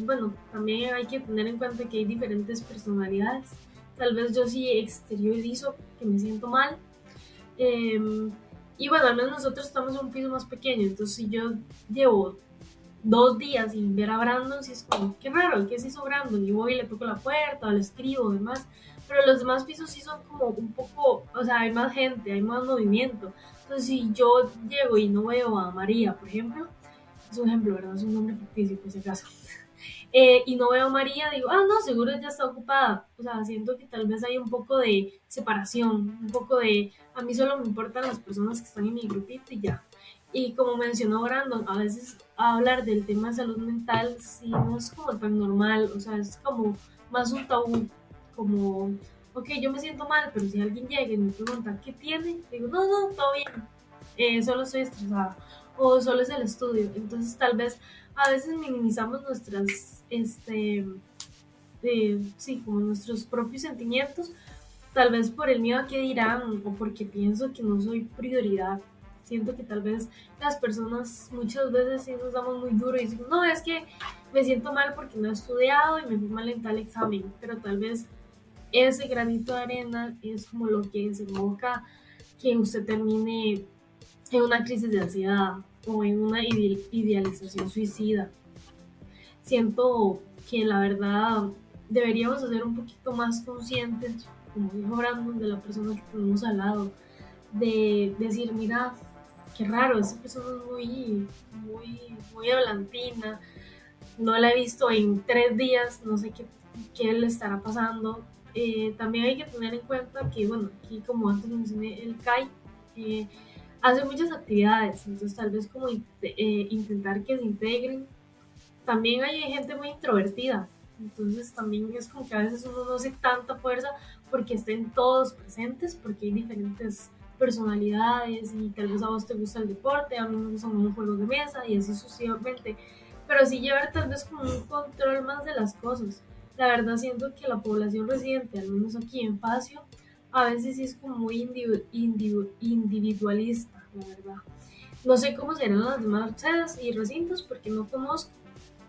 Bueno, también hay que tener en cuenta que hay diferentes personalidades. Tal vez yo sí exteriorizo que me siento mal. Y bueno, al menos nosotros estamos en un piso más pequeño, entonces si yo llevo 2 días sin ver a Brandon, si es como, qué raro, ¿qué se hizo Brandon? Y voy y le toco la puerta, o le escribo, demás. Pero los demás pisos sí son como un poco, o sea, hay más gente, hay más movimiento. Entonces, si yo llego y no veo a María, por ejemplo, es un ejemplo, ¿verdad? Es un nombre ficticio, por si acaso. Y no veo a María, digo, no, seguro ya está ocupada. O sea, siento que tal vez hay un poco de separación, un poco de, a mí solo me importan las personas que están en mi grupito y ya. Y como mencionó Brandon, a veces hablar del tema de salud mental sí no es como tan normal, o sea, es como más un tabú, como, ok, yo me siento mal, pero si alguien llega y me pregunta, ¿qué tiene? Digo, no, todo bien, solo estoy estresada, o solo es el estudio. Entonces tal vez a veces minimizamos nuestras, sí, como nuestros propios sentimientos, tal vez por el miedo a qué dirán, o porque pienso que no soy prioridad. Siento que tal vez las personas muchas veces sí nos damos muy duro y decimos, no, es que me siento mal porque no he estudiado y me fui mal en tal examen, pero tal vez ese granito de arena es como lo que desemboca que usted termine en una crisis de ansiedad o en una idealización suicida. Siento que la verdad deberíamos ser un poquito más conscientes, como dijo Brandon, de la persona que tenemos al lado, de decir, mira, qué raro, esa persona es muy hablantina, no la he visto en 3 días, no sé qué le estará pasando. también hay que tener en cuenta que, bueno, aquí como antes mencioné, el CAI hace muchas actividades, entonces tal vez como intentar que se integren. También hay gente muy introvertida, entonces también es como que a veces uno no hace tanta fuerza porque estén todos presentes, porque hay diferentes personalidades y tal vez a vos te gusta el deporte, a mí me gustan los juegos de mesa y así sucesivamente, pero sí llevar tal vez como un control más de las cosas. La verdad siento que la población residente, al menos aquí en Facio, a veces sí es como muy individualista, la verdad. No sé cómo serán las demás sedes y recintos porque no conozco,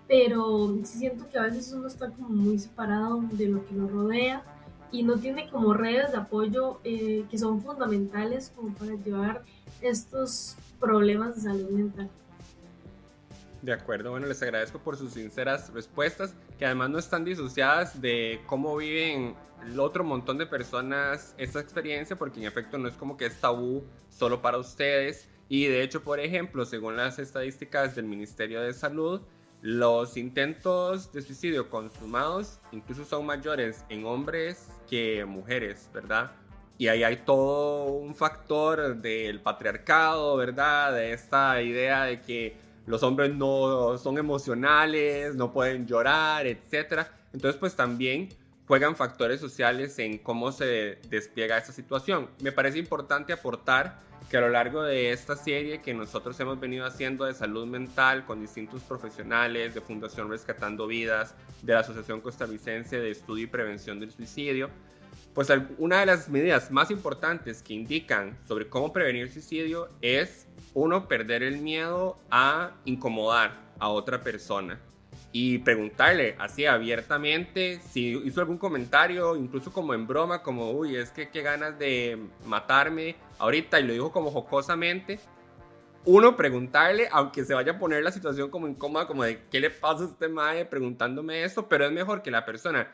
pero sí siento que a veces uno está como muy separado de lo que nos rodea y no tiene como redes de apoyo que son fundamentales como para llevar estos problemas de salud mental. De acuerdo, bueno, les agradezco por sus sinceras respuestas, que además no están disociadas de cómo viven el otro montón de personas esta experiencia, porque en efecto no es como que es tabú solo para ustedes. Y de hecho, por ejemplo, según las estadísticas del Ministerio de Salud, los intentos de suicidio consumados incluso son mayores en hombres que mujeres, ¿verdad? Y ahí hay todo un factor del patriarcado, ¿verdad? De esta idea de que los hombres no son emocionales, no pueden llorar, etc. Entonces, pues también juegan factores sociales en cómo se despliega esta situación. Me parece importante aportar que a lo largo de esta serie que nosotros hemos venido haciendo de salud mental con distintos profesionales de Fundación Rescatando Vidas, de la Asociación Costarricense de Estudio y Prevención del Suicidio, pues una de las medidas más importantes que indican sobre cómo prevenir suicidio es, uno, perder el miedo a incomodar a otra persona y preguntarle así abiertamente si hizo algún comentario, incluso como en broma, como, uy, es que qué ganas de matarme ahorita, y lo dijo como jocosamente. Uno, preguntarle, aunque se vaya a poner la situación como incómoda, como de, ¿qué le pasa a este mae preguntándome esto? Pero es mejor que la persona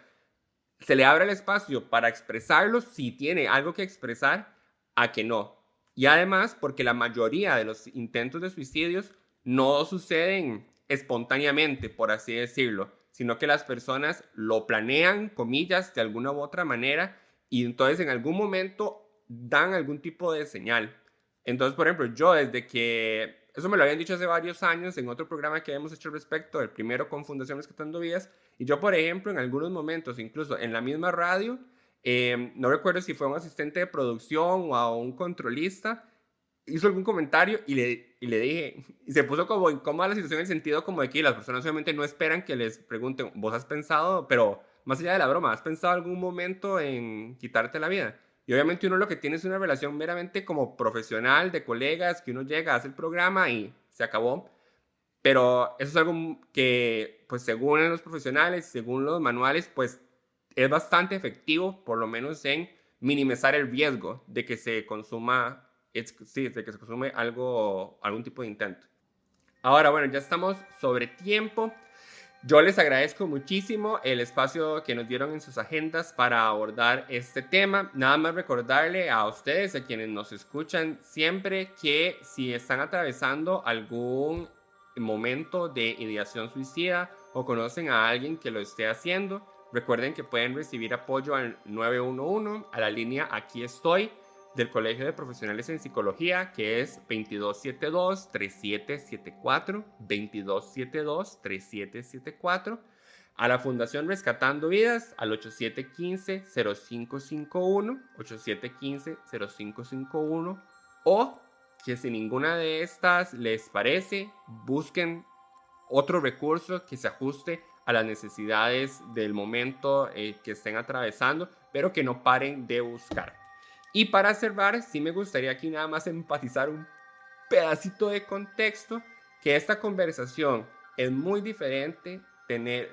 se le abra el espacio para expresarlo si tiene algo que expresar, a que no. Y además, porque la mayoría de los intentos de suicidios no suceden espontáneamente, por así decirlo, sino que las personas lo planean, comillas, de alguna u otra manera, y entonces en algún momento dan algún tipo de señal. Entonces, por ejemplo, yo desde que, eso me lo habían dicho hace varios años en otro programa que habíamos hecho al respecto, el primero con Fundación Rescatando Vidas, y yo, por ejemplo, en algunos momentos, incluso en la misma radio, no recuerdo si fue un asistente de producción o a un controlista, hizo algún comentario y le dije, y se puso como incómoda la situación en el sentido como de que las personas obviamente no esperan que les pregunten, vos has pensado, pero más allá de la broma, ¿has pensado algún momento en quitarte la vida? Y obviamente uno lo que tiene es una relación meramente como profesional, de colegas, que uno llega, hace el programa y se acabó. Pero eso es algo que, pues según los profesionales, según los manuales, pues es bastante efectivo, por lo menos en minimizar el riesgo de que se consuma, sí, de que se consume algún tipo de intento. Ahora, bueno, ya estamos sobre tiempo. Yo les agradezco muchísimo el espacio que nos dieron en sus agendas para abordar este tema. Nada más recordarle a ustedes, a quienes nos escuchan siempre, que si están atravesando algún momento de ideación suicida o conocen a alguien que lo esté haciendo, recuerden que pueden recibir apoyo al 911, a la línea Aquí Estoy, del Colegio de Profesionales en Psicología, que es 2272-3774, 2272-3774, a la Fundación Rescatando Vidas, al 8715-0551, 8715-0551, o que si ninguna de estas les parece, busquen otro recurso que se ajuste a las necesidades del momento que estén atravesando, pero que no paren de buscar. Y para cerrar, sí me gustaría aquí nada más enfatizar un pedacito de contexto, que esta conversación es muy diferente,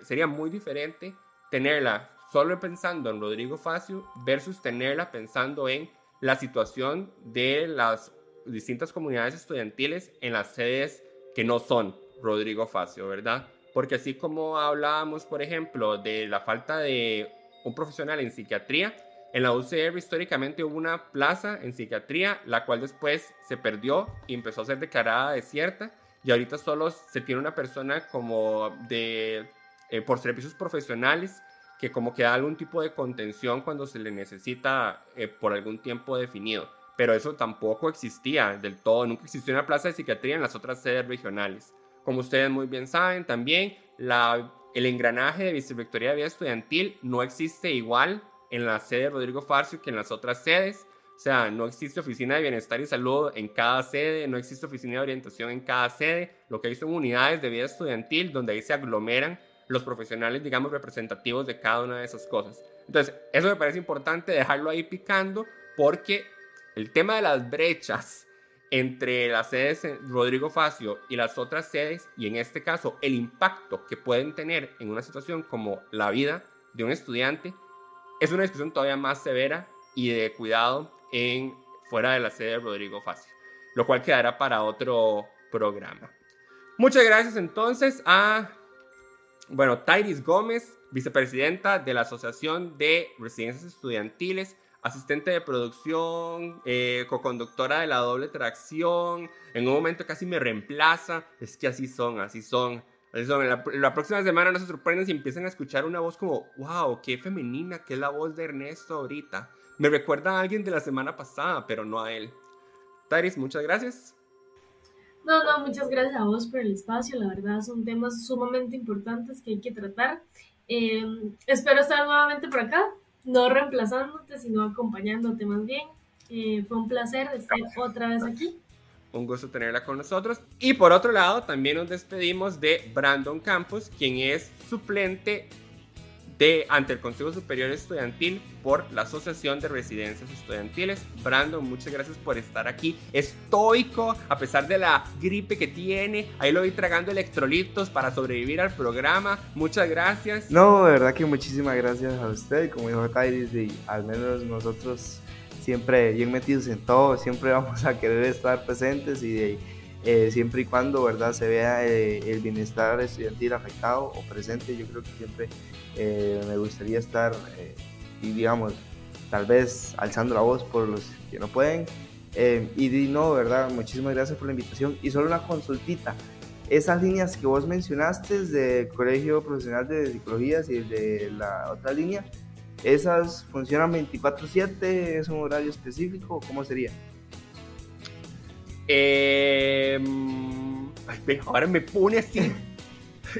sería muy diferente tenerla solo pensando en Rodrigo Facio versus tenerla pensando en la situación de las distintas comunidades estudiantiles en las sedes que no son Rodrigo Facio, ¿verdad? Porque así como hablábamos, por ejemplo, de la falta de un profesional en psiquiatría, en la UCR históricamente hubo una plaza en psiquiatría, la cual después se perdió y empezó a ser declarada desierta, y ahorita solo se tiene una persona como por servicios profesionales que como que da algún tipo de contención cuando se le necesita por algún tiempo definido. Pero eso tampoco existía del todo, nunca existió una plaza de psiquiatría en las otras sedes regionales. Como ustedes muy bien saben también, el engranaje de Vicerrectoría de Vida Estudiantil no existe igual en la sede de Rodrigo Farcio que en las otras sedes. O sea, no existe oficina de bienestar y salud en cada sede, no existe oficina de orientación en cada sede. Lo que hay son unidades de vida estudiantil donde ahí se aglomeran los profesionales, digamos, representativos de cada una de esas cosas. Entonces, eso me parece importante dejarlo ahí picando porque el tema de las brechas entre las sedes Rodrigo Facio y las otras sedes, y en este caso el impacto que pueden tener en una situación como la vida de un estudiante, es una discusión todavía más severa y de cuidado fuera de la sede de Rodrigo Facio, lo cual quedará para otro programa. Muchas gracias entonces a Tairis Gómez, vicepresidenta de la Asociación de Residencias Estudiantiles, asistente de producción, coconductora de La Doble Tracción. En un momento casi me reemplaza. Es que así son. La próxima semana no se sorprenden si empiezan a escuchar una voz como, wow, qué femenina, que es la voz de Ernesto ahorita. Me recuerda a alguien de la semana pasada, pero no a él. Tairis, muchas gracias. No, muchas gracias a vos por el espacio. La verdad son temas sumamente importantes que hay que tratar. Espero estar nuevamente por acá, no reemplazándote, sino acompañándote más bien. Fue un placer estar otra vez aquí. Un gusto tenerla con nosotros. Y por otro lado, también nos despedimos de Brandon Campos, quien es suplente ante el Consejo Superior Estudiantil por la Asociación de Residencias Estudiantiles. Brandon, muchas gracias por estar aquí. Estoico, a pesar de la gripe que tiene. Ahí lo vi tragando electrolitos para sobrevivir al programa. Muchas gracias. No, de verdad que muchísimas gracias a usted. Como dijo Tairis, y al menos nosotros siempre bien metidos en todo, siempre vamos a querer estar presentes y siempre y cuando, ¿verdad?, se vea el bienestar estudiantil afectado o presente. Yo creo que siempre me gustaría estar y digamos, tal vez alzando la voz por los que no pueden, ¿verdad? Muchísimas gracias por la invitación. Y solo una consultita, esas líneas que vos mencionaste del Colegio Profesional de Psicología y de la otra línea, ¿esas funcionan 24/7? ¿Es un horario específico? ¿Cómo sería? Ahora me pone así.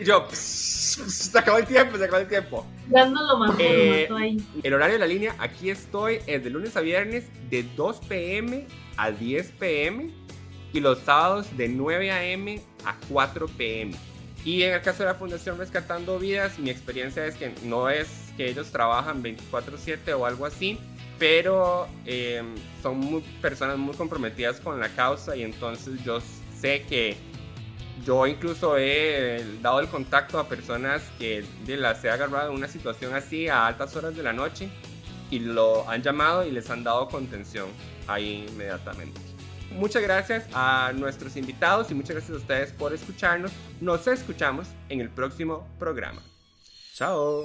Yo, se acabó el tiempo. Dándolo más ahí. El horario de la línea, aquí estoy, es de lunes a viernes de 2 p.m. a 10 p.m. y los sábados de 9 a.m. a 4 p.m. Y en el caso de la Fundación Rescatando Vidas, mi experiencia es que no es que ellos trabajan 24/7 o algo así, pero son personas muy comprometidas con la causa, y entonces yo sé que yo incluso he dado el contacto a personas que se ha agarrado en una situación así a altas horas de la noche y lo han llamado y les han dado contención ahí inmediatamente. Muchas gracias a nuestros invitados y muchas gracias a ustedes por escucharnos. Nos escuchamos en el próximo programa. Chao.